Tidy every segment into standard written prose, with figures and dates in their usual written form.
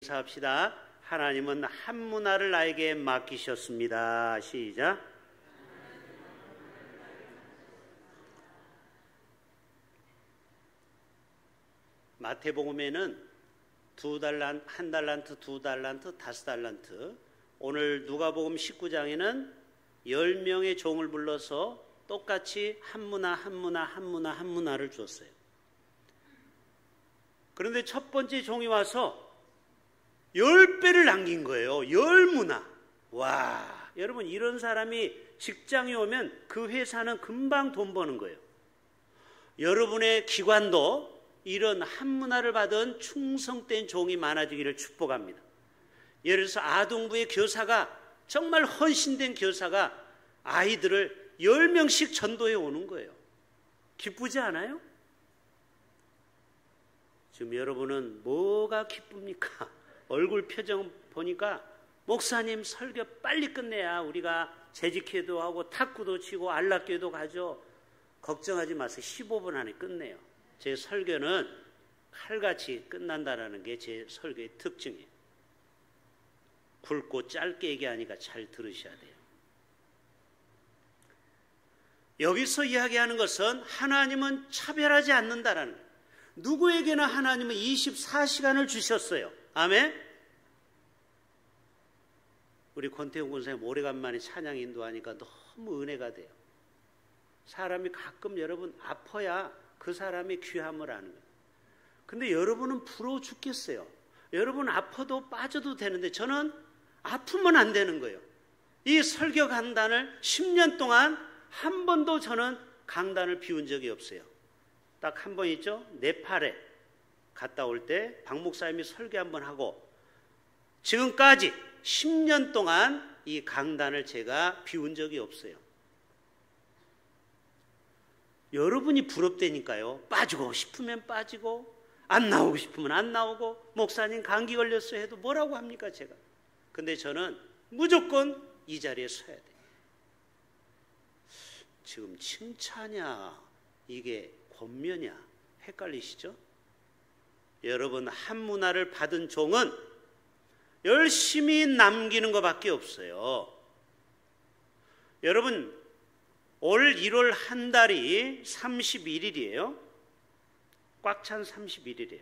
인사합시다. 하나님은 한 문화를 나에게 맡기셨습니다. 시작. 마태복음에는 2달란트, 1달란트, 2달란트, 5달란트. 오늘 누가복음 19장에는 10명의 종을 불러서 똑같이 한 문화를 줬어요. 그런데 첫 번째 종이 와서 10배를 남긴 거예요. 10문화. 와, 여러분, 이런 사람이 직장에 오면 그 회사는 금방 돈 버는 거예요. 여러분의 기관도 이런 한 문화를 받은 충성된 종이 많아지기를 축복합니다. 예를 들어서 아동부의 교사가, 정말 헌신된 교사가 아이들을 10명씩 전도해 오는 거예요. 기쁘지 않아요? 지금 여러분은 뭐가 기쁩니까? 얼굴 표정 보니까 목사님 설교 빨리 끝내야 우리가 재직회도 하고 탁구도 치고 안락교도 가죠. 걱정하지 마세요. 15분 안에 끝내요. 제 설교는 칼같이 끝난다는 게 제 설교의 특징이에요. 굵고 짧게 얘기하니까 잘 들으셔야 돼요. 여기서 이야기하는 것은 하나님은 차별하지 않는다라는 거예요. 누구에게나 하나님은 24시간을 주셨어요. 아멘? 우리 권태웅 군사님 오래간만에 찬양 인도하니까 너무 은혜가 돼요. 사람이 가끔 여러분 아파야 그 사람의 귀함을 아는 거예요. 근데 여러분은 부러워 죽겠어요. 여러분 아파도 빠져도 되는데 저는 아프면 안 되는 거예요. 이 설교 강단을 10년 동안 한 번도 저는 강단을 비운 적이 없어요. 딱 한 번 있죠. 네팔에 갔다 올 때 박 목사님이 설교 한번 하고 지금까지 10년 동안 이 강단을 제가 비운 적이 없어요. 여러분이 부럽다니까요. 빠지고 싶으면 빠지고 안 나오고 싶으면 안 나오고 목사님 감기 걸렸어요 해도 뭐라고 합니까 제가. 근데 저는 무조건 이 자리에 서야 돼요. 지금 칭찬이야 이게 권면이야 헷갈리시죠? 여러분 한 문화를 받은 종은 열심히 남기는 것밖에 없어요. 여러분 올 1월 한 달이 31일이에요. 꽉 찬 31일이에요.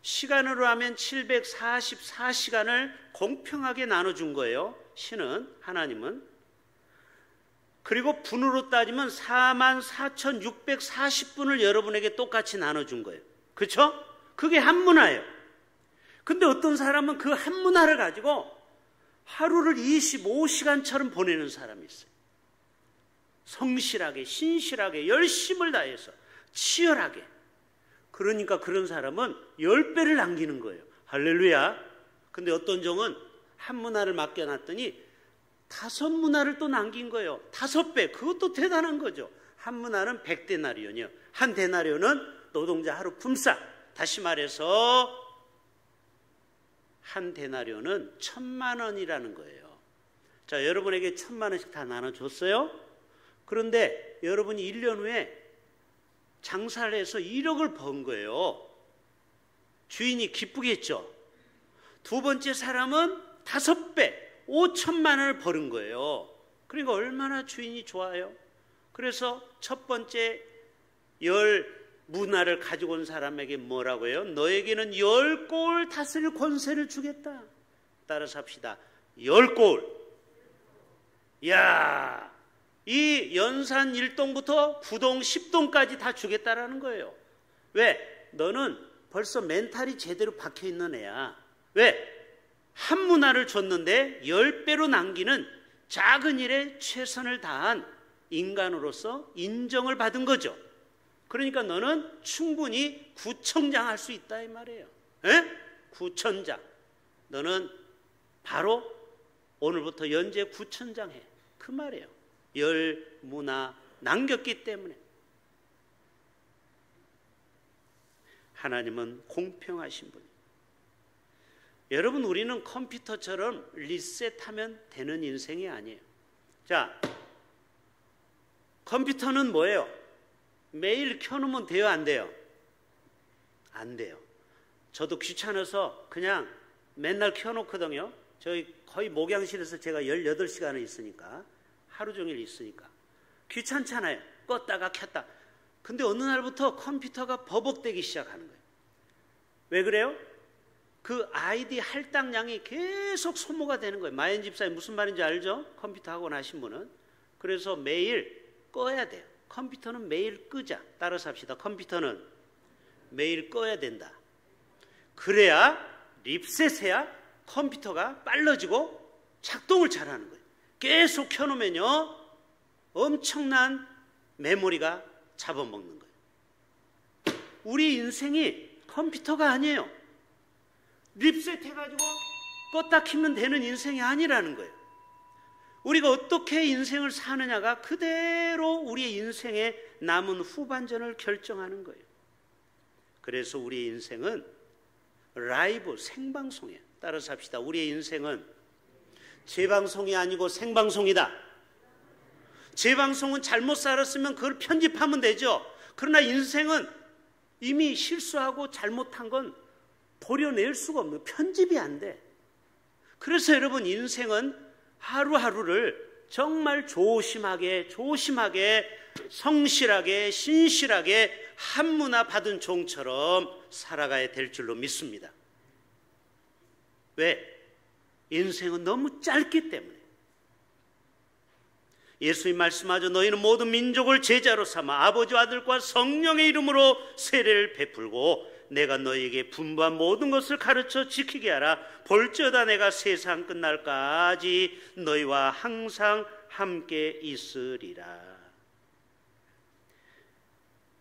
시간으로 하면 744시간을 공평하게 나눠준 거예요. 신은, 하나님은. 그리고 분으로 따지면 44,640분을 여러분에게 똑같이 나눠준 거예요. 그렇죠? 그게 한 문화예요. 근데 어떤 사람은 그 한 문화를 가지고 하루를 25시간처럼 보내는 사람이 있어요. 성실하게, 신실하게, 열심을 다해서 치열하게. 그러니까 그런 사람은 10배를 남기는 거예요. 할렐루야. 근데 어떤 종은 한 문화를 맡겨놨더니 5문화를 또 남긴 거예요. 5배. 그것도 대단한 거죠. 한 문화는 100데나리온이요. 한 데나리온은 노동자 하루 품삯. 다시 말해서 한 데나리온은 1,000,000원이라는 거예요. 자, 여러분에게 1,000,000원씩 다 나눠줬어요. 그런데 여러분이 1년 후에 장사를 해서 1억을 번 거예요. 주인이 기쁘겠죠. 두 번째 사람은 5배, 5,000,000원을 버는 거예요. 그러니까 얼마나 주인이 좋아요. 그래서 첫 번째 10문화를 가지고 온 사람에게 뭐라고 해요? 너에게는 10골 다스릴 권세를 주겠다. 따라서 합시다. 10골. 이야, 이 연산 1동부터 9동, 10동까지 다 주겠다라는 거예요. 왜? 너는 벌써 멘탈이 제대로 박혀있는 애야. 왜? 한 문화를 줬는데 10배로 남기는 작은 일에 최선을 다한 인간으로서 인정을 받은 거죠. 그러니까 너는 충분히 구청장 할 수 있다 이 말이에요. 에? 구청장. 너는 바로 오늘부터 연재 구청장 해. 그 말이에요. 10문화 남겼기 때문에. 하나님은 공평하신 분이에요. 여러분 우리는 컴퓨터처럼 리셋하면 되는 인생이 아니에요. 자, 컴퓨터는 뭐예요? 매일 켜놓으면 돼요 안 돼요? 안 돼요. 저도 귀찮아서 그냥 맨날 켜놓거든요. 저희 거의 목양실에서 제가 18시간을 있으니까, 하루 종일 있으니까 귀찮잖아요. 껐다가 켰다. 근데 어느 날부터 컴퓨터가 버벅대기 시작하는 거예요. 왜 그래요? 그 아이디 할당량이 계속 소모가 되는 거예요. 마연 집사님 무슨 말인지 알죠? 컴퓨터 하고 나신 분은. 그래서 매일 꺼야 돼요. 컴퓨터는 매일 끄자. 따라서 합시다. 컴퓨터는 매일 꺼야 된다. 그래야 립셋해야 컴퓨터가 빨라지고 작동을 잘하는 거예요. 계속 켜놓으면요 엄청난 메모리가 잡아먹는 거예요. 우리 인생이 컴퓨터가 아니에요. 립셋 해가지고 껐다 키면 되는 인생이 아니라는 거예요. 우리가 어떻게 인생을 사느냐가 그대로 우리의 인생의 남은 후반전을 결정하는 거예요. 그래서 우리의 인생은 라이브 생방송이에요. 따라서 합시다. 우리의 인생은 재방송이 아니고 생방송이다. 재방송은 잘못 살았으면 그걸 편집하면 되죠. 그러나 인생은 이미 실수하고 잘못한 건 도려낼 수가 없는, 편집이 안 돼. 그래서 여러분 인생은 하루하루를 정말 조심하게 성실하게 신실하게 한문화 받은 종처럼 살아가야 될 줄로 믿습니다. 왜? 인생은 너무 짧기 때문에. 예수님 말씀하죠. 너희는 모든 민족을 제자로 삼아 아버지와 아들과 성령의 이름으로 세례를 베풀고 내가 너희에게 분부한 모든 것을 가르쳐 지키게 하라. 볼지어다 내가 세상 끝날까지 너희와 항상 함께 있으리라.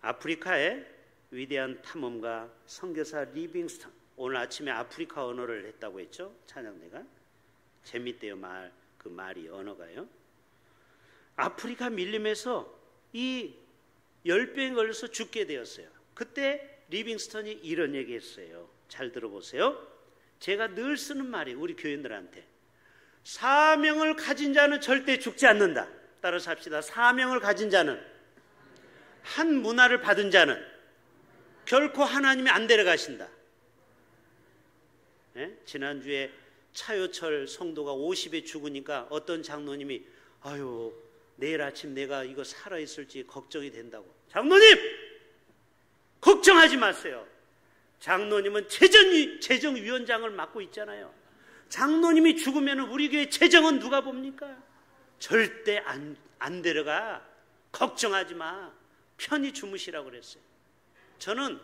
아프리카의 위대한 탐험가 선교사 리빙스턴, 오늘 아침에 아프리카 언어를 했다고 했죠. 찬양대가. 재밌대요. 그 말이 언어가요. 아프리카 밀림에서 이 열병에 걸려서 죽게 되었어요. 그때 리빙스턴이 이런 얘기했어요. 잘 들어보세요. 제가 늘 쓰는 말이에요. 우리 교인들한테. 사명을 가진 자는 절대 죽지 않는다. 따라서 합시다. 사명을 가진 자는, 한 문화를 받은 자는 결코 하나님이 안 데려가신다. 네? 지난주에 차요철 성도가 50에 죽으니까 어떤 장로님이 아유 내일 아침 내가 이거 살아있을지 걱정이 된다고. 장로님! 걱정하지 마세요. 장로님은 재정위원장을 맡고 있잖아요. 장로님이 죽으면 우리 교회 재정은 누가 봅니까? 절대 안 데려가. 걱정하지 마. 편히 주무시라고 그랬어요. 저는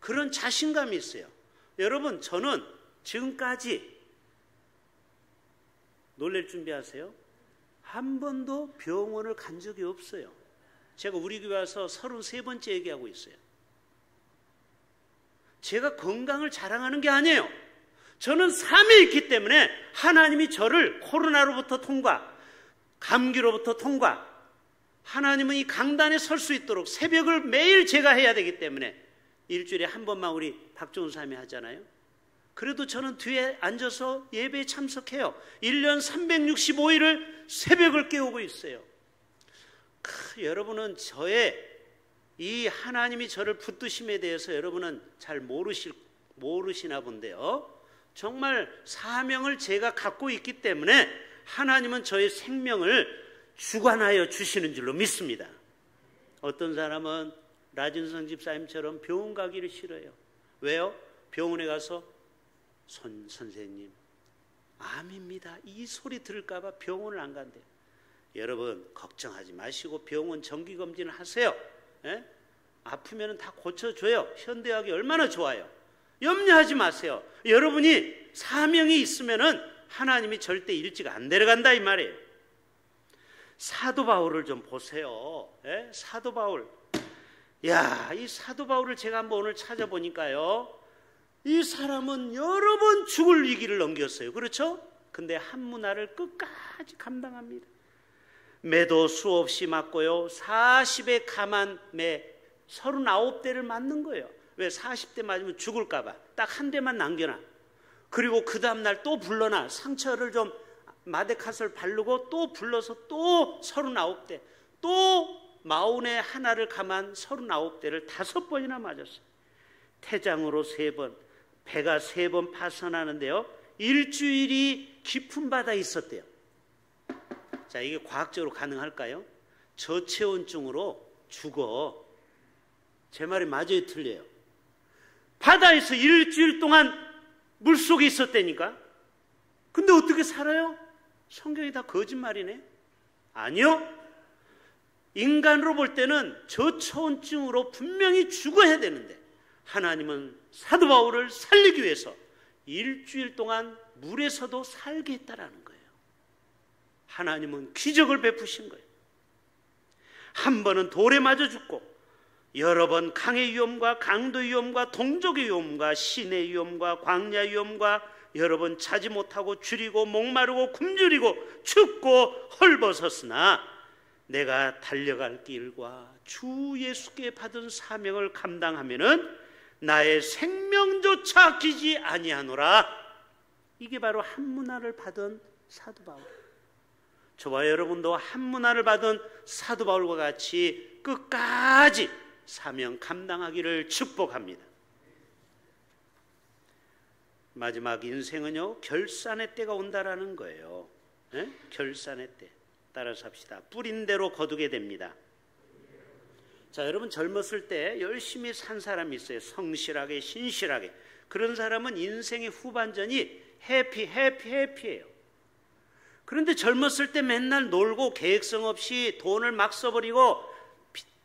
그런 자신감이 있어요. 여러분, 저는 지금까지 놀랄 준비하세요. 한 번도 병원을 간 적이 없어요. 제가 우리 교회 와서 33번째 얘기하고 있어요. 제가 건강을 자랑하는 게 아니에요. 저는 삶에 있기 때문에 하나님이 저를 코로나로부터 통과, 감기로부터 통과, 하나님은 이 강단에 설 수 있도록 새벽을 매일 제가 해야 되기 때문에 일주일에 한 번만 우리 박종훈 사람이 하잖아요. 그래도 저는 뒤에 앉아서 예배에 참석해요. 1년 365일을 새벽을 깨우고 있어요. 여러분은 저의 이 하나님이 저를 붙드심에 대해서 여러분은 잘 모르시나 본데요. 정말 사명을 제가 갖고 있기 때문에 하나님은 저의 생명을 주관하여 주시는 줄로 믿습니다. 어떤 사람은 라진성 집사님처럼 병원 가기를 싫어해요. 왜요? 병원에 가서 선생님 암입니다. 이 소리 들을까 봐 병원을 안 간대요. 여러분 걱정하지 마시고 병원 정기검진을 하세요. 예? 아프면 다 고쳐줘요. 현대의학이 얼마나 좋아요. 염려하지 마세요. 여러분이 사명이 있으면 하나님이 절대 일찍 안 데려간다 이 말이에요. 사도 바울을 좀 보세요. 예? 사도 바울. 야, 이 사도 바울을 제가 한번 오늘 찾아보니까요. 이 사람은 여러 번 죽을 위기를 넘겼어요. 그렇죠? 근데 한 문화를 끝까지 감당합니다. 매도 수없이 맞고요. 40에 감한 매 39대를 맞는 거예요. 왜? 40대 맞으면 죽을까 봐. 딱 한 대만 남겨놔. 그리고 그 다음날 또 불러놔. 상처를 좀 마데카솔 바르고 또 불러서 또 39대. 또 마운에 하나를 감한 39대를 5번이나 맞았어요. 태장으로 3번, 배가 3번 파손하는데요, 일주일이 깊은 바다에 있었대요. 자, 이게 과학적으로 가능할까요? 저체온증으로 죽어. 제 말이 맞아요, 틀려요? 바다에서 일주일 동안 물속에 있었다니까? 근데 어떻게 살아요? 성경이 다 거짓말이네? 아니요. 인간으로 볼 때는 저체온증으로 분명히 죽어야 되는데 하나님은 사도 바울을 살리기 위해서 일주일 동안 물에서도 살게 했다라는 거예요. 하나님은 기적을 베푸신 거예요. 한 번은 돌에 맞아 죽고, 여러 번 강의 위험과 강도 위험과 동족의 위험과 시내 위험과 광야 위험과 여러 번 자지 못하고 줄이고 목마르고 굶주리고 춥고 헐벗었으나 내가 달려갈 길과 주 예수께 받은 사명을 감당하면은 나의 생명조차 아끼지 아니하노라. 이게 바로 한문화를 받은 사도 바울. 저와 여러분도 한문화를 받은 사도 바울과 같이 끝까지 사명 감당하기를 축복합니다. 마지막 인생은요, 결산의 때가 온다라는 거예요. 네? 결산의 때. 따라서 합시다. 뿌린 대로 거두게 됩니다. 자, 여러분 젊었을 때 열심히 산 사람이 있어요. 성실하게, 신실하게. 그런 사람은 인생의 후반전이 해피해요. 그런데 젊었을 때 맨날 놀고 계획성 없이 돈을 막 써버리고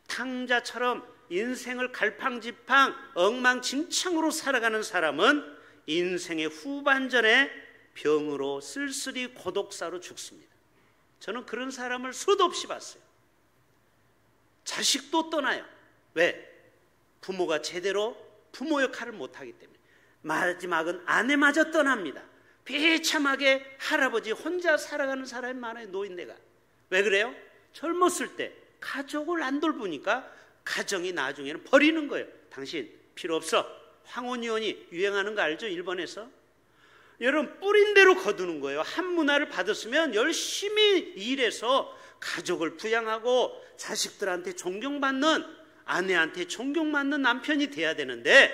탕자처럼 인생을 갈팡질팡 엉망진창으로 살아가는 사람은 인생의 후반전에 병으로 쓸쓸히 고독사로 죽습니다. 저는 그런 사람을 수도 없이 봤어요. 자식도 떠나요. 왜? 부모가 제대로 부모 역할을 못하기 때문에. 마지막은 아내마저 떠납니다. 비참하게 할아버지 혼자 살아가는 사람이 많아요. 노인네가. 왜 그래요? 젊었을 때 가족을 안 돌보니까 가정이 나중에는 버리는 거예요. 당신 필요 없어. 황혼이혼이 유행하는 거 알죠? 일본에서. 여러분, 뿌린 대로 거두는 거예요. 한문화를 받았으면 열심히 일해서 가족을 부양하고 자식들한테 존경받는, 아내한테 존경받는 남편이 돼야 되는데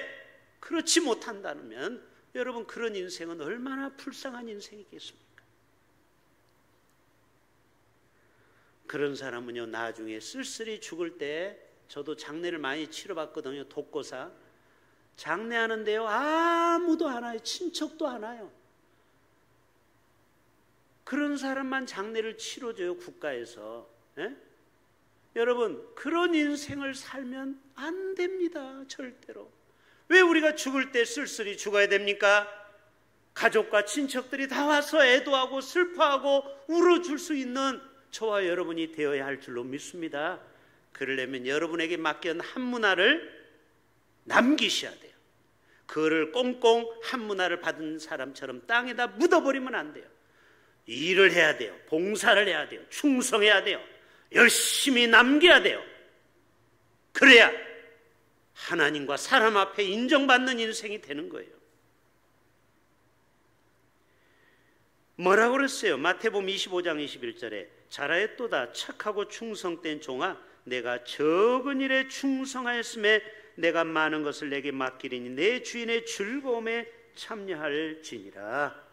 그렇지 못한다면 여러분, 그런 인생은 얼마나 불쌍한 인생이겠습니까? 그런 사람은요, 나중에 쓸쓸히 죽을 때, 저도 장례를 많이 치러봤거든요. 독고사 장례하는데요, 아무도 안 와요. 친척도 안 와요. 그런 사람만 장례를 치러줘요, 국가에서. 예? 여러분, 그런 인생을 살면 안 됩니다. 절대로. 왜 우리가 죽을 때 쓸쓸히 죽어야 됩니까? 가족과 친척들이 다 와서 애도하고 슬퍼하고 울어줄 수 있는 저와 여러분이 되어야 할 줄로 믿습니다. 그러려면 여러분에게 맡긴 한문화를 남기셔야 돼요. 그거를 꽁꽁 한문화를 받은 사람처럼 땅에다 묻어버리면 안 돼요. 일을 해야 돼요. 봉사를 해야 돼요. 충성해야 돼요. 열심히 남겨야 돼요. 그래야 하나님과 사람 앞에 인정받는 인생이 되는 거예요. 뭐라고 그랬어요? 마태복음 25장 21절에 잘하였도다 착하고 충성된 종아, 내가 적은 일에 충성하였음에 내가 많은 것을 내게 맡기리니 내 주인의 즐거움에 참여할지니라.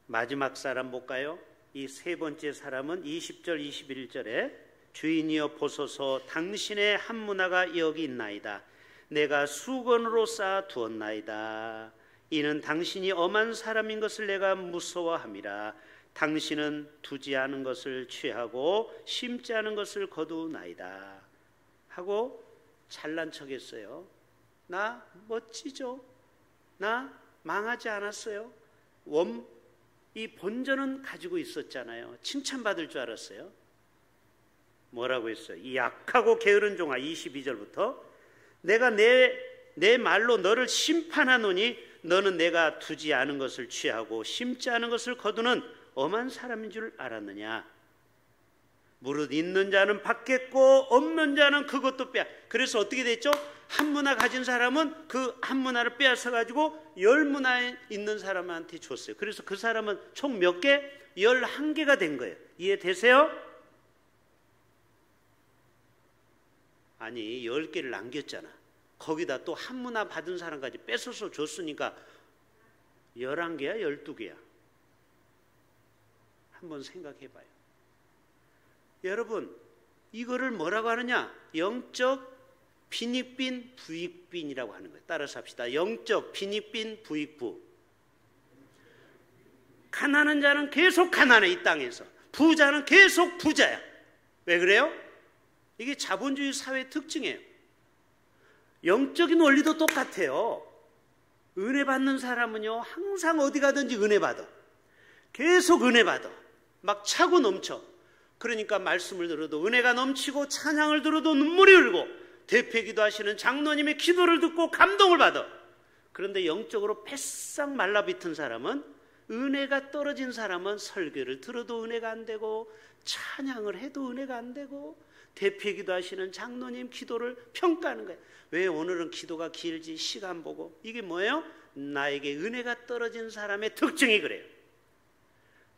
마지막 사람 볼까요? 이 세 번째 사람은 20절 21절에 주인이여 보소서 당신의 한문화가 여기 있나이다. 내가 수건으로 쌓아 두었나이다. 이는 당신이 엄한 사람인 것을 내가 무서워함이라. 당신은 두지 않은 것을 취하고 심지 않은 것을 거두나이다. 하고 잘난 척했어요. 나 멋지죠? 나 망하지 않았어요? 이 본전은 가지고 있었잖아요. 칭찬받을 줄 알았어요. 뭐라고 했어요? 이 약하고 게으른 종아, 22절부터 내가 내 말로 너를 심판하노니 너는 내가 두지 않은 것을 취하고 심지 않은 것을 거두는 엄한 사람인 줄 알았느냐? 무릇 있는 자는 받겠고 없는 자는 그것도 빼앗. 그래서 어떻게 됐죠? 한문화 가진 사람은 그 한문화를 빼앗아 가지고 10문화에 있는 사람한테 줬어요. 그래서 그 사람은 총 몇 개? 11개가 된 거예요. 이해되세요? 아니 10개를 남겼잖아. 거기다 또 한 문화 받은 사람까지 뺏어서 줬으니까 11개야 12개야. 한번 생각해 봐요. 여러분 이거를 뭐라고 하느냐? 영적 빈익빈 부익빈이라고 하는 거예요. 따라서 합시다. 영적 빈익빈 부익부. 가난한 자는 계속 가난해. 이 땅에서 부자는 계속 부자야. 왜 그래요? 이게 자본주의 사회의 특징이에요. 영적인 원리도 똑같아요. 은혜 받는 사람은요 항상 어디 가든지 은혜 받아. 계속 은혜 받아. 막 차고 넘쳐. 그러니까 말씀을 들어도 은혜가 넘치고 찬양을 들어도 눈물이 흘고 대표기도 하시는 장로님의 기도를 듣고 감동을 받아. 그런데 영적으로 패싹 말라비튼 사람은, 은혜가 떨어진 사람은 설교를 들어도 은혜가 안 되고 찬양을 해도 은혜가 안 되고 대표기도 하시는 장로님 기도를 평가하는 거예요. 왜 오늘은 기도가 길지? 시간 보고. 이게 뭐예요? 나에게 은혜가 떨어진 사람의 특징이 그래요.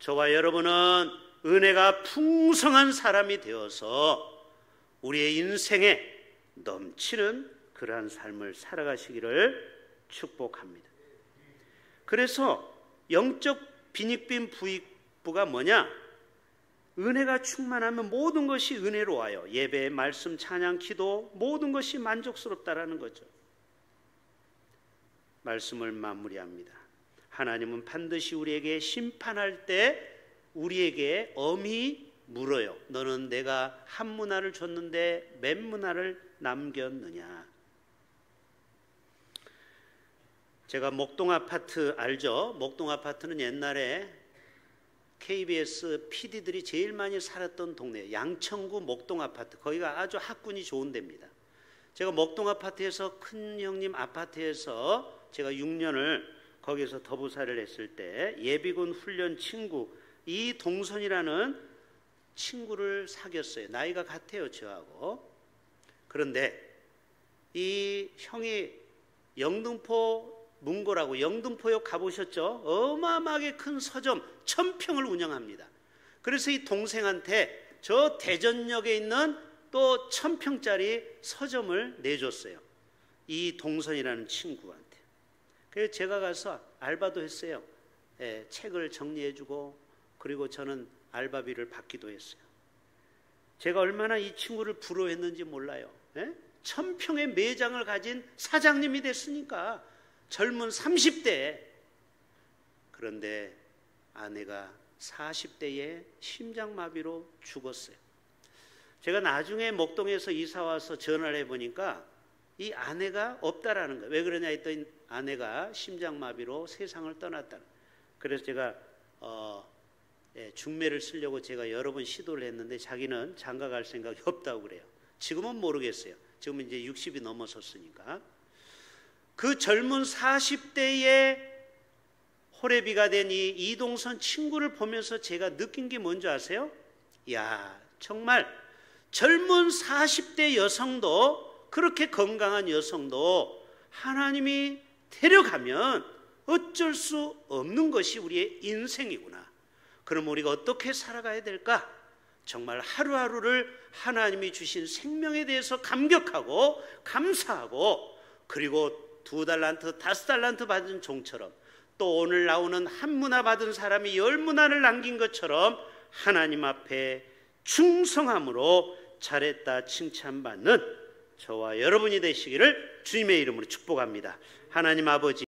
저와 여러분은 은혜가 풍성한 사람이 되어서 우리의 인생에 넘치는 그러한 삶을 살아가시기를 축복합니다. 그래서 영적 빈익빈 부익부가 뭐냐? 은혜가 충만하면 모든 것이 은혜로 와요. 예배, 말씀, 찬양, 기도 모든 것이 만족스럽다라는 거죠. 말씀을 마무리합니다. 하나님은 반드시 우리에게 심판할 때 우리에게 엄히 물어요. 너는 내가 한 문화를 줬는데 몇 문화를 남겼느냐? 제가 목동아파트 알죠? 목동아파트는 옛날에 KBS PD들이 제일 많이 살았던 동네예요. 양천구 목동아파트. 거기가 아주 학군이 좋은 데입니다. 제가 목동아파트에서 큰 형님 아파트에서 제가 6년을 거기서 더부사를 했을 때 예비군 훈련 친구 이동선이라는 친구를 사귀었어요. 나이가 같아요 저하고. 그런데 이 형이 영등포 문고라고, 영등포역 가보셨죠? 어마어마하게 큰 서점 1000평을 운영합니다. 그래서 이 동생한테 저 대전역에 있는 또 1000평짜리 서점을 내줬어요. 이 동선이라는 친구한테. 그래서 제가 가서 알바도 했어요. 책을 정리해주고, 그리고 저는 알바비를 받기도 했어요. 제가 얼마나 이 친구를 부러워했는지 몰라요. 1000평의 매장을 가진 사장님이 됐으니까 젊은 30대. 그런데 아내가 40대에 심장마비로 죽었어요. 제가 나중에 목동에서 이사와서 전화를 해보니까 이 아내가 없다라는 거예요. 왜 그러냐 했더니 아내가 심장마비로 세상을 떠났다. 그래서 제가 중매를 쓰려고 제가 여러 번 시도를 했는데 자기는 장가갈 생각이 없다고 그래요. 지금은 모르겠어요. 지금은 이제 60이 넘어섰으니까. 그 젊은 40대의 호래비가 된 이 이동선 친구를 보면서 제가 느낀 게 뭔지 아세요? 야, 정말 젊은 40대 여성도, 그렇게 건강한 여성도 하나님이 데려가면 어쩔 수 없는 것이 우리의 인생이구나. 그럼 우리가 어떻게 살아가야 될까? 정말 하루하루를 하나님이 주신 생명에 대해서 감격하고 감사하고, 그리고 2달란트, 5달란트 받은 종처럼, 또 오늘 나오는 한 문화 받은 사람이 10문화를 남긴 것처럼 하나님 앞에 충성함으로 잘했다 칭찬받는 저와 여러분이 되시기를 주님의 이름으로 축복합니다. 하나님 아버지,